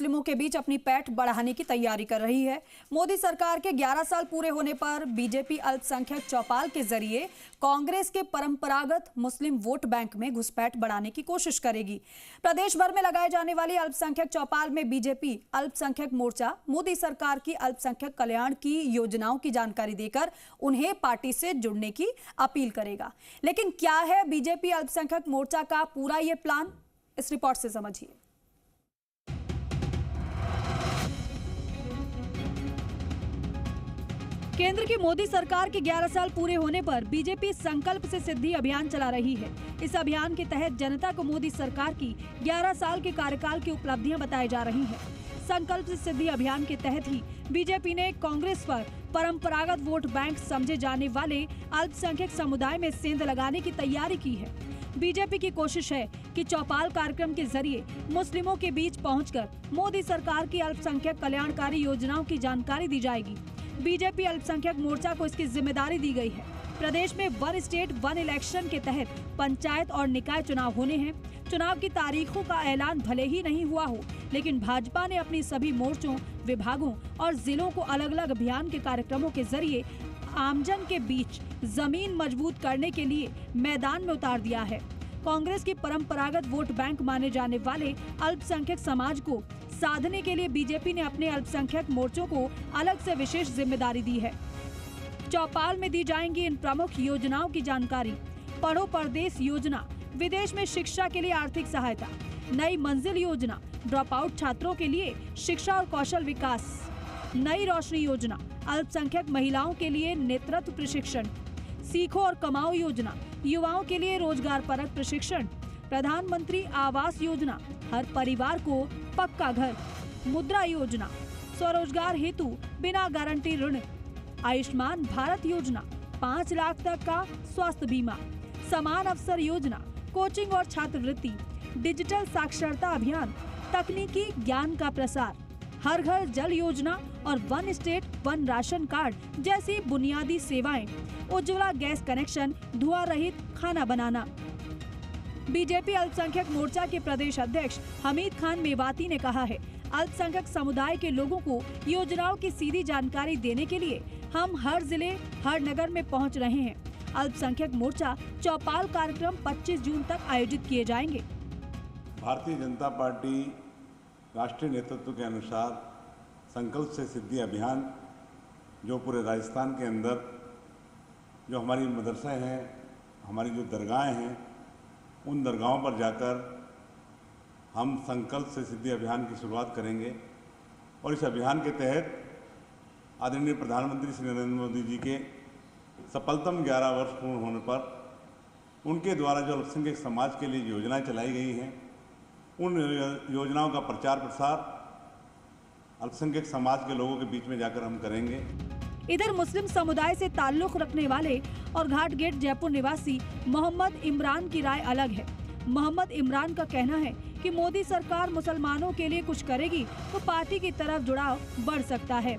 मुस्लिमों के बीच अपनी पैठ बढ़ाने की तैयारी कर रही है। मोदी सरकार के 11 साल पूरे होने पर बीजेपी अल्पसंख्यक चौपाल के जरिए कांग्रेस के परंपरागत मुस्लिम वोट बैंक में घुसपैठ बढ़ाने की कोशिश करेगी। प्रदेश भर में लगाए जाने वाली अल्पसंख्यक चौपाल में बीजेपी अल्पसंख्यक मोर्चा मोदी सरकार की अल्पसंख्यक कल्याण की योजनाओं की जानकारी देकर उन्हें पार्टी से जुड़ने की अपील करेगा। लेकिन क्या है बीजेपी अल्पसंख्यक मोर्चा का पूरा ये प्लान, इस रिपोर्ट से समझिए। केंद्र की मोदी सरकार के 11 साल पूरे होने पर बीजेपी संकल्प से सिद्धि अभियान चला रही है। इस अभियान के तहत जनता को मोदी सरकार की 11 साल के कार्यकाल की उपलब्धियां बताई जा रही हैं। संकल्प से सिद्धि अभियान के तहत ही बीजेपी ने कांग्रेस पर परंपरागत वोट बैंक समझे जाने वाले अल्पसंख्यक समुदाय में सेंध लगाने की तैयारी की है। बीजेपी की कोशिश है कि चौपाल कार्यक्रम के जरिए मुस्लिमों के बीच पहुंचकर मोदी सरकार की अल्पसंख्यक कल्याणकारी योजनाओं की जानकारी दी जाएगी। बीजेपी अल्पसंख्यक मोर्चा को इसकी जिम्मेदारी दी गई है। प्रदेश में वन स्टेट वन इलेक्शन के तहत पंचायत और निकाय चुनाव होने हैं। चुनाव की तारीखों का ऐलान भले ही नहीं हुआ हो, लेकिन भाजपा ने अपनी सभी मोर्चों, विभागों और जिलों को अलग अलग अभियान के कार्यक्रमों के जरिए आमजन के बीच जमीन मजबूत करने के लिए मैदान में उतार दिया है। कांग्रेस की परंपरागत वोट बैंक माने जाने वाले अल्पसंख्यक समाज को साधने के लिए बीजेपी ने अपने अल्पसंख्यक मोर्चों को अलग से विशेष जिम्मेदारी दी है। चौपाल में दी जाएंगी इन प्रमुख योजनाओं की जानकारी। पढ़ो परदेश योजना, विदेश में शिक्षा के लिए आर्थिक सहायता, नई मंजिल योजना, ड्रॉप आउट छात्रों के लिए शिक्षा और कौशल विकास, नई रोशनी योजना, अल्पसंख्यक महिलाओं के लिए नेतृत्व प्रशिक्षण, सीखो और कमाओ योजना, युवाओं के लिए रोजगार परक प्रशिक्षण, प्रधानमंत्री आवास योजना, हर परिवार को पक्का घर, मुद्रा योजना, स्वरोजगार हेतु बिना गारंटी ऋण, आयुष्मान भारत योजना, 5 लाख तक का स्वास्थ्य बीमा, समान अवसर योजना, कोचिंग और छात्रवृत्ति, डिजिटल साक्षरता अभियान, तकनीकी ज्ञान का प्रसार, हर घर जल योजना और one state one ration card जैसी बुनियादी सेवाएं, उज्ज्वला गैस कनेक्शन, धुआं रहित खाना बनाना। बीजेपी अल्पसंख्यक मोर्चा के प्रदेश अध्यक्ष हमीद खान मेवाती ने कहा है, अल्पसंख्यक समुदाय के लोगों को योजनाओं की सीधी जानकारी देने के लिए हम हर जिले, हर नगर में पहुंच रहे हैं। अल्पसंख्यक मोर्चा चौपाल कार्यक्रम 25 जून तक आयोजित किए जाएंगे। भारतीय जनता पार्टी राष्ट्रीय नेतृत्व के अनुसार संकल्प से सिद्धि अभियान जो पूरे राजस्थान के अंदर जो हमारी मदरसे हैं, हमारी जो दरगाहें हैं, उन दरगाहों पर जाकर हम संकल्प से सिद्धि अभियान की शुरुआत करेंगे। और इस अभियान के तहत आदरणीय प्रधानमंत्री श्री नरेंद्र मोदी जी के सफलतम 11 वर्ष पूर्ण होने पर उनके द्वारा जो अल्पसंख्यक समाज के लिए योजनाएं चलाई गई हैं, उन योजनाओं का प्रचार प्रसार अल्पसंख्यक समाज के लोगों के बीच में जाकर हम करेंगे। इधर मुस्लिम समुदाय से ताल्लुक रखने वाले और घाट गेट जयपुर निवासी मोहम्मद इमरान की राय अलग है। मोहम्मद इमरान का कहना है कि मोदी सरकार मुसलमानों के लिए कुछ करेगी तो पार्टी की तरफ जुड़ाव बढ़ सकता है।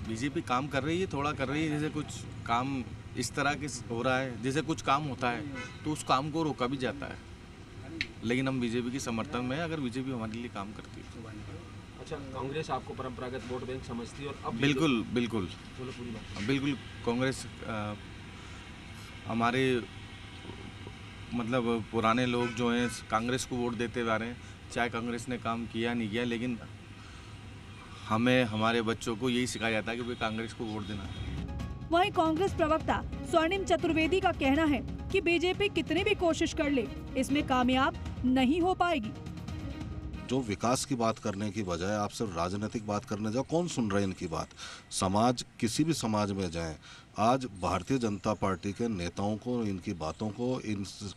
बीजेपी काम कर रही है, थोड़ा कर रही है, जैसे कुछ काम इस तरह के हो रहा है, जैसे कुछ काम होता है तो उस काम को रोका भी जाता है, लेकिन हम बीजेपी की समर्थन में, अगर बीजेपी हमारे लिए काम करती है। अच्छा, कांग्रेस आपको परंपरागत वोट बैंक समझती है और अब बिल्कुल बिल्कुल बिल्कुल कांग्रेस हमारे मतलब पुराने लोग जो हैं कांग्रेस को वोट देते आ रहे हैं, चाहे कांग्रेस ने काम किया नहीं किया, लेकिन हमें हमारे बच्चों को यही सिखाया जाता है कि भाई कांग्रेस को वोट देना है। वहीं कांग्रेस प्रवक्ता स्वर्णिम चतुर्वेदी का कहना है कि बीजेपी कितनी भी कोशिश कर ले, इसमें कामयाब नहीं हो पाएगी। जो विकास की बात करने की बजाय आप सिर्फ राजनीतिक बात करने जाओ, कौन सुन रहा है इनकी बात? समाज, किसी भी समाज में जाएं, आज भारतीय जनता पार्टी के नेताओं को, इनकी बातों को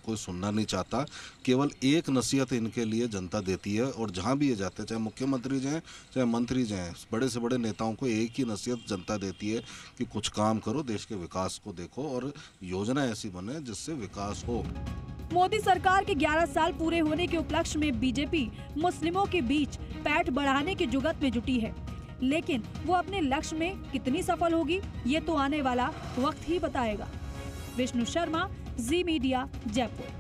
कोई सुनना नहीं चाहता। केवल एक नसीहत इनके लिए जनता देती है, और जहां भी ये जाते हैं, चाहे मुख्यमंत्री जाएं, चाहे मंत्री जाएं, बड़े से बड़े नेताओं को एक ही नसीहत जनता देती है कि कुछ काम करो, देश के विकास को देखो और योजना ऐसी बने जिससे विकास हो। मोदी सरकार के 11 साल पूरे होने के उपलक्ष्य में बीजेपी मुस्लिमों के बीच पैठ बढ़ाने की जुगत में जुटी है, लेकिन वो अपने लक्ष्य में कितनी सफल होगी ये तो आने वाला वक्त ही बताएगा। विष्णु शर्मा, जी मीडिया, जयपुर।